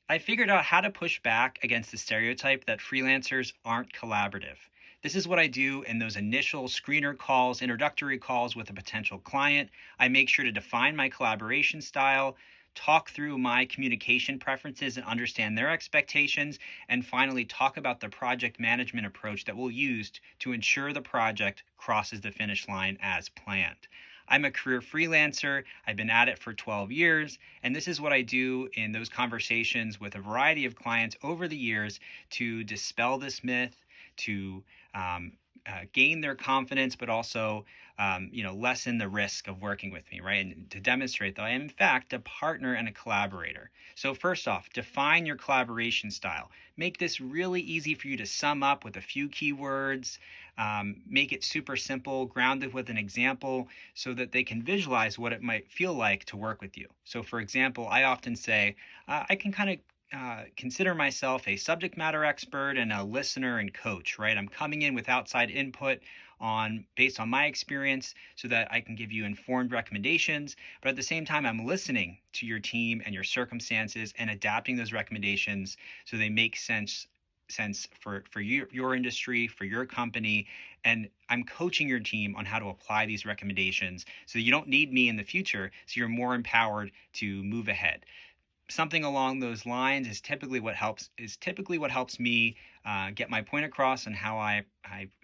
I figured out how to push back against the stereotype that freelancers aren't collaborative. This is what I do in those initial screener calls, introductory calls with a potential client. I make sure to define my collaboration style, talk through my communication preferences and understand their expectations, and finally talk about the project management approach that we'll use to ensure the project crosses the finish line as planned. I'm a career freelancer. I've been at it for 12 years, and this is what I do in those conversations with a variety of clients over the years to dispel this myth, to gain their confidence, but also lessen the risk of working with me, right? And to demonstrate that I am in fact a partner and a collaborator. So first off, define your collaboration style. Make this really easy for you to sum up with a few keywords. Make it super simple, grounded with an example, so that they can visualize what it might feel like to work with you. So for example, I often say, I can kind of consider myself a subject matter expert and a listener and coach, right? I'm coming in with outside input on based on my experience so that I can give you informed recommendations, but at the same time I'm listening to your team and your circumstances and adapting those recommendations so they make sense for your industry, for your company, and I'm coaching your team on how to apply these recommendations so you don't need me in the future, so you're more empowered to move ahead. Something along those lines is typically what helps me get my point across and how I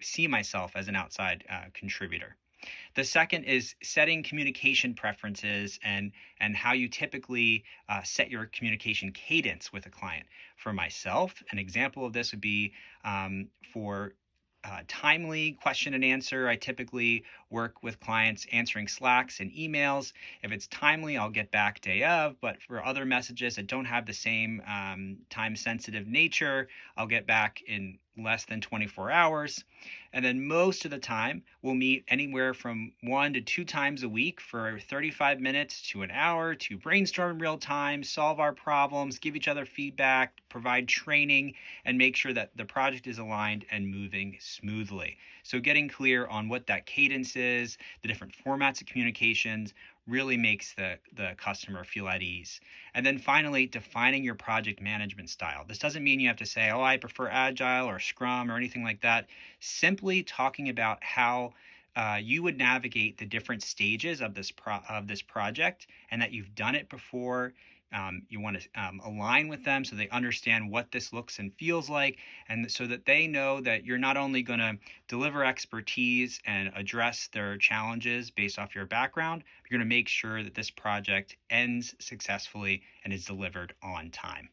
see myself as an outside contributor. The second is setting communication preferences and how you typically set your communication cadence with a client. For myself, an example of this would be for timely question and answer. I typically work with clients answering Slacks and emails. If it's timely, I'll get back day of, but for other messages that don't have the same time sensitive nature, I'll get back in less than 24 hours. And then most of the time, we'll meet anywhere from 1 to 2 times a week for 35 minutes to an hour to brainstorm in real time, solve our problems, give each other feedback, provide training, and make sure that the project is aligned and moving smoothly. So getting clear on what that cadence is, the different formats of communications, really makes the customer feel at ease. And then finally, defining your project management style. This doesn't mean you have to say, oh, I prefer Agile or Scrum or anything like that. Simply talking about how you would navigate the different stages of this project, and that you've done it before. You want to align with them so they understand what this looks and feels like, and so that they know that you're not only going to deliver expertise and address their challenges based off your background, but you're going to make sure that this project ends successfully and is delivered on time.